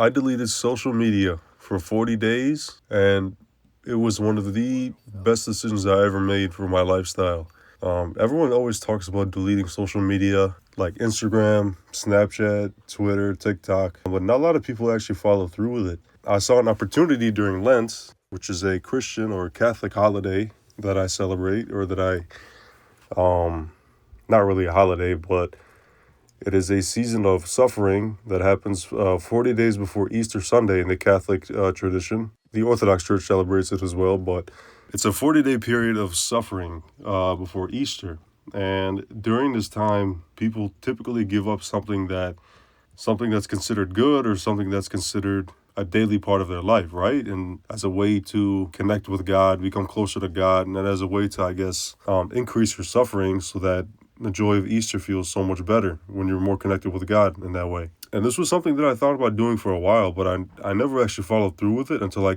I deleted social media for 40 days, and it was one of the best decisions I ever made for my lifestyle. Everyone always talks about deleting social media like Instagram, Snapchat, Twitter, TikTok, but not a lot of people actually follow through with it. I saw an opportunity during Lent, which is a Christian or Catholic holiday that I celebrate, or that not really a holiday, but it is a season of suffering that happens 40 days before Easter Sunday in the Catholic tradition. The Orthodox Church celebrates it as well, but it's a 40-day period of suffering before Easter. And during this time, people typically give up something that's considered good, or something that's considered a daily part of their life, right? And as a way to connect with God, become closer to God, and then as a way to, I guess, increase your suffering so that the joy of Easter feels so much better when you're more connected with God in that way. And this was something that I thought about doing for a while, but I never actually followed through with it until I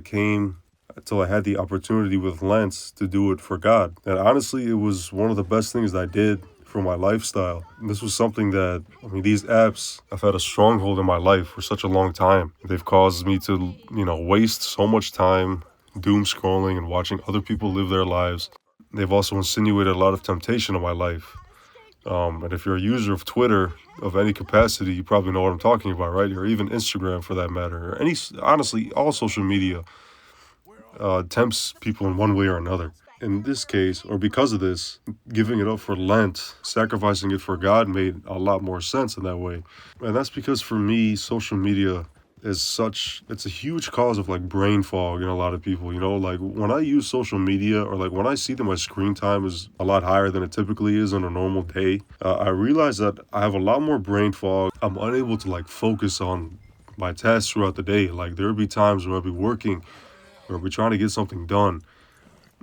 had the opportunity with Lance to do it for God. And honestly, it was one of the best things I did for my lifestyle. And this was something that, these apps have had a stronghold in my life for such a long time. They've caused me to, waste so much time doom scrolling and watching other people live their lives. They've also insinuated a lot of temptation in my life. And if you're a user of Twitter of any capacity, you probably know what I'm talking about, right? Or even Instagram for that matter, or honestly, all social media tempts people in one way or another. In this case, or because of this, giving it up for Lent, sacrificing it for God made a lot more sense in that way. And that's because for me, social media it's a huge cause of like brain fog in a lot of people. Like when I use social media, or like when I see that my screen time is a lot higher than it typically is on a normal day, I realize that I have a lot more brain fog. I'm unable to like focus on my tasks throughout the day. Like there would be times where I'd be working, or I'd be trying to get something done,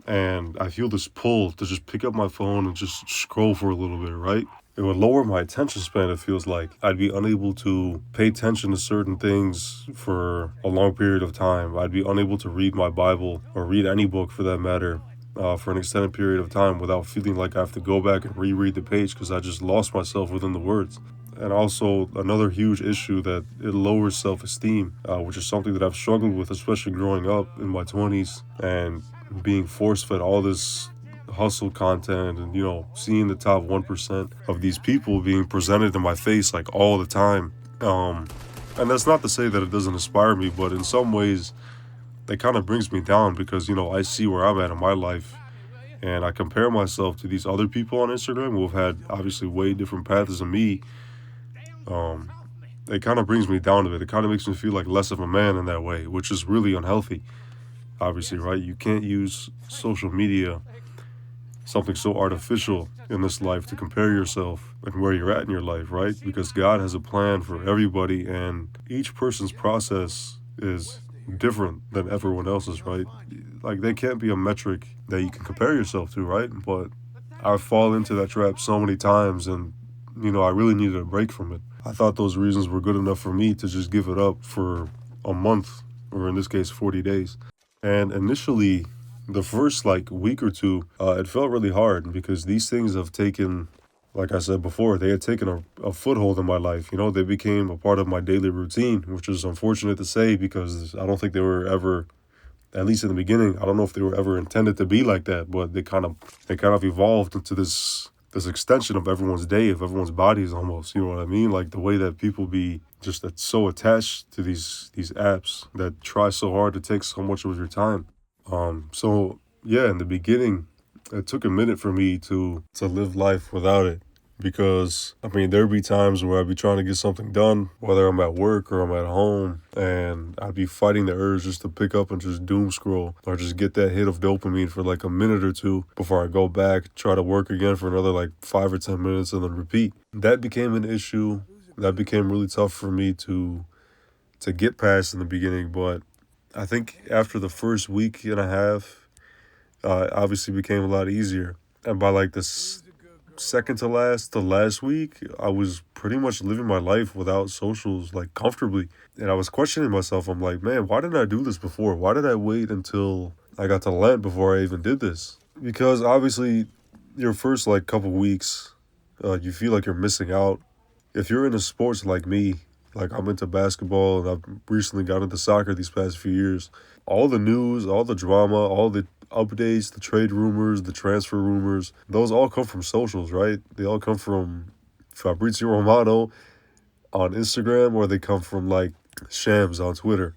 and I feel this pull to just pick up my phone and just scroll for a little bit, right? It would lower my attention span, it feels like. I'd be unable to pay attention to certain things for a long period of time. I'd be unable to read my Bible, or read any book for that matter, for an extended period of time without feeling like I have to go back and reread the page because I just lost myself within the words. And also, another huge issue, that it lowers self-esteem, which is something that I've struggled with, especially growing up in my 20s and being force-fed all this hustle content, and seeing the top 1% of these people being presented in my face like all the time. And that's not to say that it doesn't inspire me, but in some ways that kind of brings me down, because I see where I'm at in my life, and I compare myself to these other people on Instagram who have had obviously way different paths than me. um it kind of brings me down a bit. It kind of makes me feel like less of a man in that way, which is really unhealthy, obviously, right? You can't use social media, something so artificial in this life, to compare yourself and where you're at in your life, right? Because God has a plan for everybody, and each person's process is different than everyone else's, right? Like, there can't be a metric that you can compare yourself to, right? But I fall into that trap so many times, and I really needed a break from it. I thought those reasons were good enough for me to just give it up for a month, or in this case, 40 days. And initially, the first like week or two, it felt really hard because these things have taken, like I said before, they had taken a foothold in my life. They became a part of my daily routine, which is unfortunate to say because I don't think they were ever, at least in the beginning, I don't know if they were ever intended to be like that, but they kind of evolved into this extension of everyone's day, of everyone's bodies almost. You know what I mean? Like the way that people be just that so attached to these apps that try so hard to take so much of your time. So yeah, in the beginning, it took a minute for me to live life without it, because there'd be times where I'd be trying to get something done, whether I'm at work or I'm at home, and I'd be fighting the urge just to pick up and just doom scroll, or just get that hit of dopamine for like a minute or two before I go back, try to work again for another like 5 or 10 minutes, and then repeat. That became an issue. That became really tough for me to get past in the beginning, but I think after the first week and a half, it obviously became a lot easier. And by like this second to last week, I was pretty much living my life without socials, like comfortably. And I was questioning myself. I'm like, man, why didn't I do this before? Why did I wait until I got to Lent before I even did this? Because obviously, your first like couple weeks, you feel like you're missing out. If you're into sports like me, Like, I'm into basketball, and I've recently got into soccer these past few years. All the news, all the drama, all the updates, the trade rumors, the transfer rumors, those all come from socials, right? They all come from Fabrizio Romano on Instagram, or they come from like Shams on Twitter.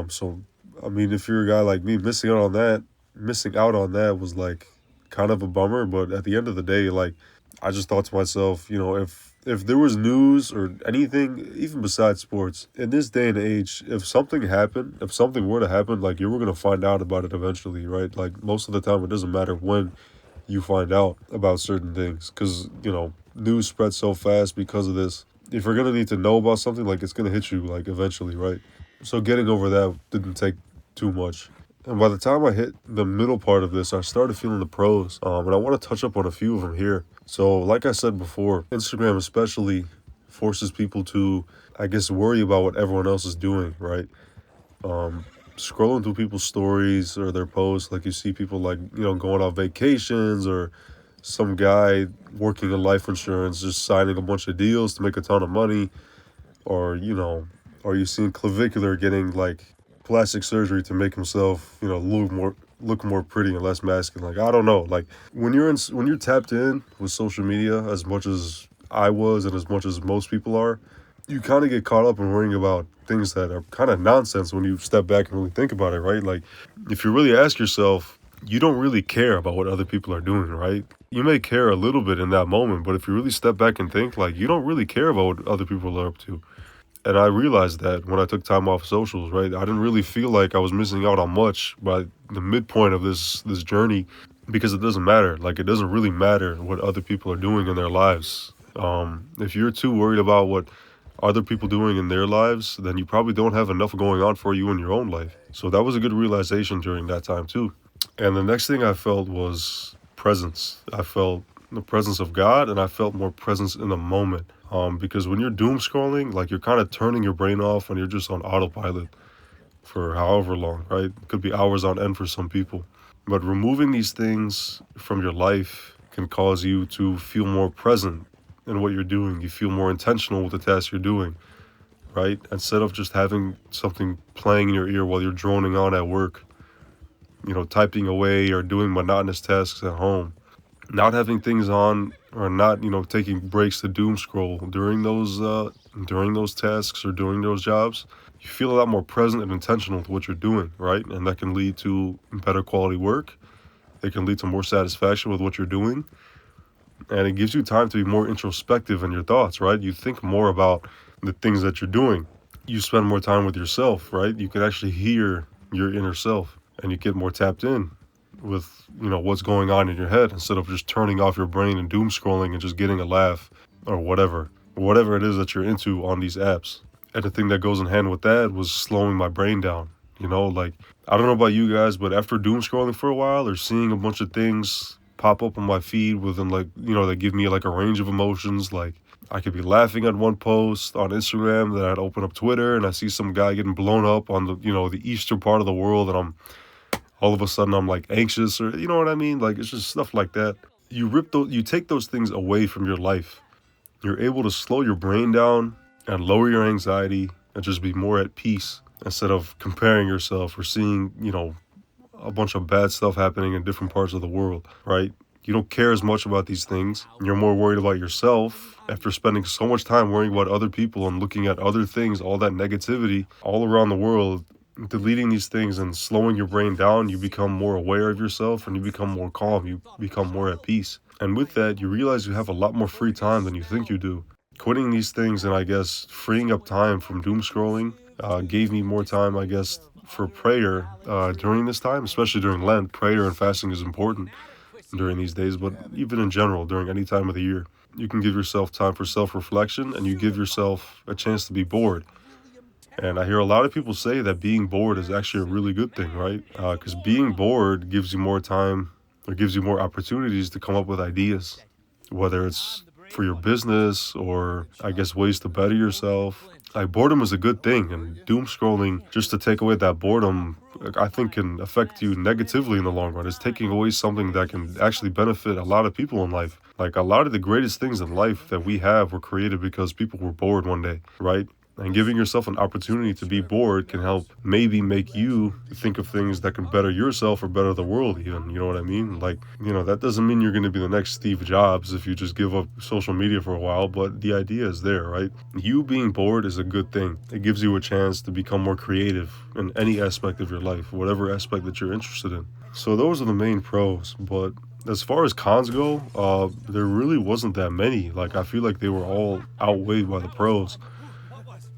So I mean, if you're a guy like me, missing out on that was like kind of a bummer. But at the end of the day, like, I just thought to myself, if there was news or anything, even besides sports, in this day and age, if something were to happen, like, you were gonna find out about it eventually, right? Like, most of the time, it doesn't matter when you find out about certain things, because news spreads so fast because of this. If you're gonna need to know about something, like, it's gonna hit you like eventually, right? So getting over that didn't take too much. And by the time I hit the middle part of this, I started feeling the pros. And I want to touch up on a few of them here. So, like I said before, Instagram especially forces people to, I guess, worry about what everyone else is doing, right? Um, Scrolling through people's stories or their posts, like, you see people, like, going on vacations, or some guy working in life insurance just signing a bunch of deals to make a ton of money, or or you seen Clavicular getting like plastic surgery to make himself look more pretty and less masculine. Like, I don't know, like, when you're tapped in with social media as much as I was, and as much as most people are, you kind of get caught up in worrying about things that are kind of nonsense when you step back and really think about it, right? Like, if you really ask yourself, you don't really care about what other people are doing, right? You may care a little bit in that moment, but if you really step back and think, like, you don't really care about what other people are up to. And I realized that when I took time off socials, right? I didn't really feel like I was missing out on much by the midpoint of this journey, because it doesn't matter. Like, it doesn't really matter what other people are doing in their lives. If you're too worried about what other people doing in their lives, then you probably don't have enough going on for you in your own life. So that was a good realization during that time too. And the next thing I felt was presence. I felt the presence of God, and I felt more presence in the moment. Because when you're doom scrolling, like, you're kind of turning your brain off, and you're just on autopilot for however long, right? It could be hours on end for some people. But removing these things from your life can cause you to feel more present in what you're doing. You feel more intentional with the task you're doing, right? Instead of just having something playing in your ear while you're droning on at work, typing away or doing monotonous tasks at home. Not having things on, or not, taking breaks to doom scroll during those tasks or during those jobs, you feel a lot more present and intentional with what you're doing, right? And that can lead to better quality work. It can lead to more satisfaction with what you're doing. And it gives you time to be more introspective in your thoughts, right? You think more about the things that you're doing. You spend more time with yourself, right? You can actually hear your inner self, and you get more tapped in with what's going on in your head, instead of just turning off your brain and doom scrolling and just getting a laugh, or whatever it is that you're into on these apps. And the thing that goes in hand with that was slowing my brain down. Like, I don't know about you guys, but after doom scrolling for a while, or seeing a bunch of things pop up on my feed within, like, that give me like a range of emotions, like, I could be laughing at one post on Instagram, then I'd open up Twitter and I see some guy getting blown up on the eastern part of the world, and all of a sudden I'm like anxious, or you know what I mean? Like, it's just stuff like that. You take those things away from your life. You're able to slow your brain down and lower your anxiety, and just be more at peace, instead of comparing yourself or seeing, a bunch of bad stuff happening in different parts of the world, right? You don't care as much about these things. You're more worried about yourself after spending so much time worrying about other people and looking at other things, all that negativity all around the world. Deleting these things and slowing your brain down, you become more aware of yourself, and you become more calm. You become more at peace. And with that, you realize you have a lot more free time than you think you do. Quitting these things, and I guess freeing up time from doom scrolling, gave me more time, I guess, for prayer during this time, especially during Lent. Prayer and fasting is important during these days, but even in general, during any time of the year. You can give yourself time for self-reflection, and you give yourself a chance to be bored. And I hear a lot of people say that being bored is actually a really good thing, right? Because being bored gives you more time, or gives you more opportunities to come up with ideas, whether it's for your business, or I guess ways to better yourself. Like, boredom is a good thing, and doom scrolling, just to take away that boredom, like, I think can affect you negatively in the long run. It's taking away something that can actually benefit a lot of people in life. Like, a lot of the greatest things in life that we have were created because people were bored one day, right? And giving yourself an opportunity to be bored can help maybe make you think of things that can better yourself or better the world, even. You know what I mean? Like, that doesn't mean you're going to be the next Steve Jobs if you just give up social media for a while, but the idea is there, right? You being bored is a good thing. It gives you a chance to become more creative in any aspect of your life, whatever aspect that you're interested in. So those are the main pros, but as far as cons go, there really wasn't that many. Like, I feel like they were all outweighed by the pros.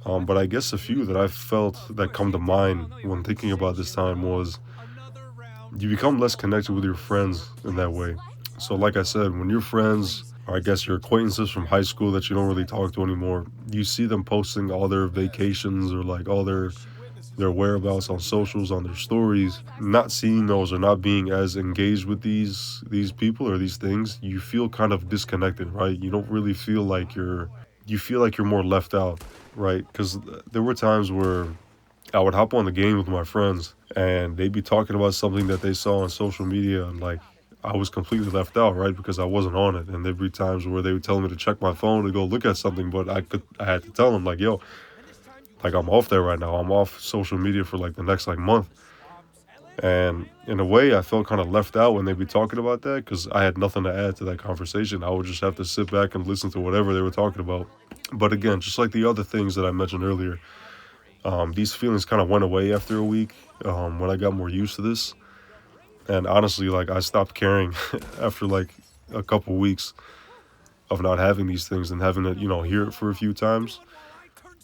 But I guess a few that I felt that come to mind when thinking about this time was you become less connected with your friends in that way. So, like I said, when your friends, or I guess your acquaintances from high school that you don't really talk to anymore, you see them posting all their vacations or like all their whereabouts on socials, on their stories. Not seeing those or not being as engaged with these people or these things, you feel kind of disconnected, right? You don't really feel like you feel like you're more left out, right? Because there were times where I would hop on the game with my friends and they'd be talking about something that they saw on social media, and like I was completely left out, right? Because I wasn't on it. And there'd be times where they would tell me to check my phone to go look at something, but I had to tell them like, yo, like I'm off there right now. I'm off social media for like the next like month. And in a way, I felt kind of left out when they'd be talking about that because I had nothing to add to that conversation. I would just have to sit back and listen to whatever they were talking about. But again, just like the other things that I mentioned earlier, these feelings kind of went away after a week when I got more used to this. And honestly, like I stopped caring after like a couple weeks of not having these things and having to, hear it for a few times.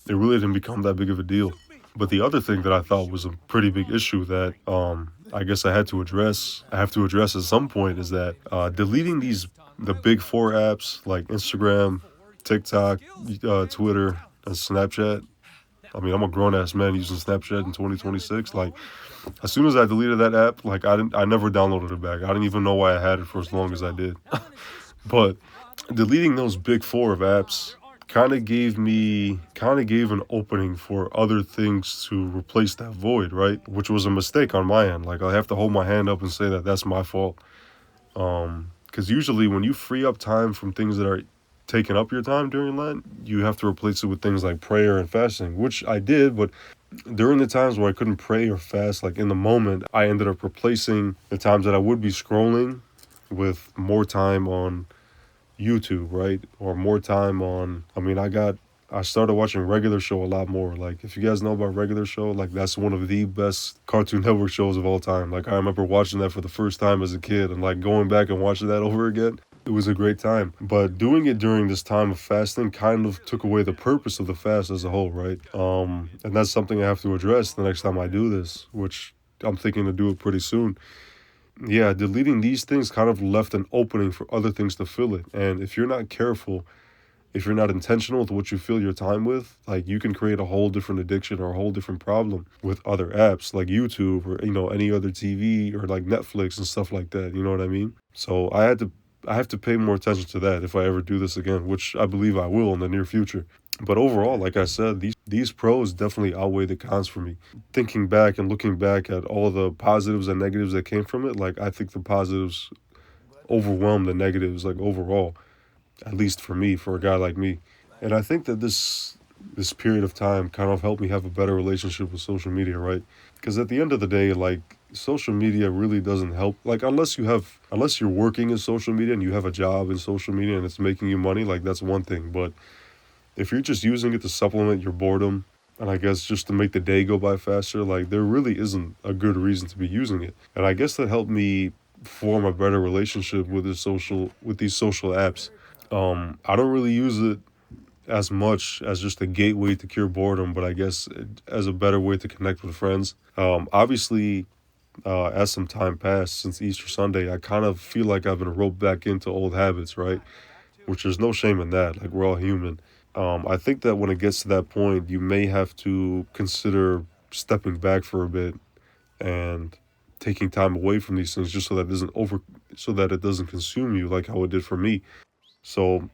It really didn't become that big of a deal. But the other thing that I thought was a pretty big issue that I guess I have to address at some point is that deleting the big four apps like Instagram, TikTok, Twitter, and Snapchat. I mean, I'm a grown ass man using Snapchat in 2026. Like, as soon as I deleted that app, like I never downloaded it back. I didn't even know why I had it for as long as I did. But deleting those big four of apps kind of gave an opening for other things to replace that void, right? Which was a mistake on my end. Like, I have to hold my hand up and say that that's my fault. Because usually when you free up time from things that are taking up your time during Lent, you have to replace it with things like prayer and fasting, which I did, but during the times where I couldn't pray or fast, like in the moment, I ended up replacing the times that I would be scrolling with more time on YouTube, right? Or more time on, I started watching Regular Show a lot more. Like, if you guys know about Regular Show, like that's one of the best Cartoon Network shows of all time. Like, I remember watching that for the first time as a kid and like going back and watching that over again. It was a great time. But doing it during this time of fasting kind of took away the purpose of the fast as a whole, right? And that's something I have to address the next time I do this, which I'm thinking to do it pretty soon. Yeah, deleting these things kind of left an opening for other things to fill it. And if you're not careful, if you're not intentional with what you fill your time with, like you can create a whole different addiction or a whole different problem with other apps like YouTube or, any other TV or like Netflix and stuff like that. You know what I mean? So I have to pay more attention to that if I ever do this again, which I believe I will in the near future. But overall, like I said, these pros definitely outweigh the cons for me. Thinking back and looking back at all the positives and negatives that came from it, like I think the positives overwhelm the negatives, like overall, at least for me, for a guy like me. And I think that this period of time kind of helped me have a better relationship with social media, right? Because at the end of the day, like social media really doesn't help. Like unless you're working in social media and you have a job in social media and it's making you money, like that's one thing. But if you're just using it to supplement your boredom and I guess just to make the day go by faster, like there really isn't a good reason to be using it. And I guess that helped me form a better relationship with these social apps. I don't really use it as much as just a gateway to cure boredom, but I guess as a better way to connect with friends. Obviously, as some time passed since Easter Sunday, I kind of feel like I've been roped back into old habits, right? Which there's no shame in that. Like we're all human. I think that when it gets to that point, you may have to consider stepping back for a bit and taking time away from these things just so that it doesn't consume you like how it did for me. So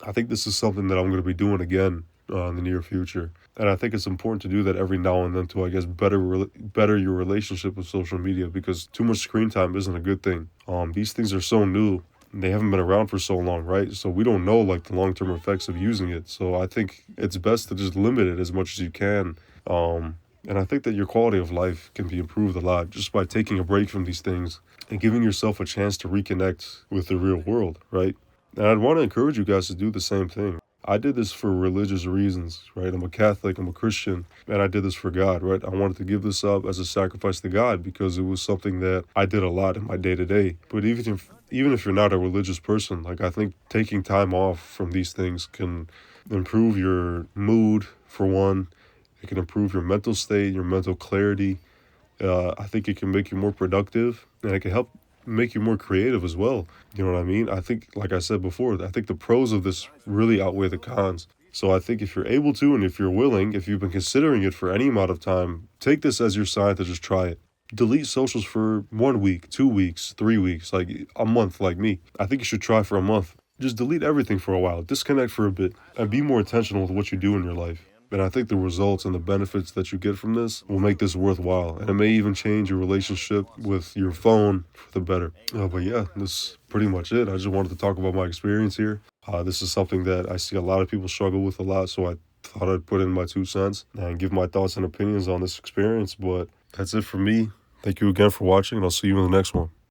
I think this is something that I'm going to be doing again in the near future. And I think it's important to do that every now and then to, I guess, better your relationship with social media because too much screen time isn't a good thing. These things are so new they haven't been around for so long, right? So we don't know like the long-term effects of using it. So I think it's best to just limit it as much as you can. And I think that your quality of life can be improved a lot just by taking a break from these things and giving yourself a chance to reconnect with the real world, right? And I'd want to encourage you guys to do the same thing. I did this for religious reasons, right? I'm a Catholic, I'm a Christian, and I did this for God, right? I wanted to give this up as a sacrifice to God because it was something that I did a lot in my day to day. But even if you're not a religious person, like I think taking time off from these things can improve your mood for one. It can improve your mental state, your mental clarity. I think it can make you more productive, and it can help make you more creative as well. You know what I mean? I think, like I said before, I think the pros of this really outweigh the cons. So I think if you're able to, and if you're willing, if you've been considering it for any amount of time, take this as your sign to just try it. Delete socials for 1 week, 2 weeks, 3 weeks, like a month, like me. I think you should try for a month. Just delete everything for a while, disconnect for a bit, and be more intentional with what you do in your life. And I think the results and the benefits that you get from this will make this worthwhile. And it may even change your relationship with your phone for the better. But yeah, this is pretty much it. I just wanted to talk about my experience here. This is something that I see a lot of people struggle with a lot. So I thought I'd put in my 2 cents and give my thoughts and opinions on this experience. But that's it for me. Thank you again for watching, and I'll see you in the next one.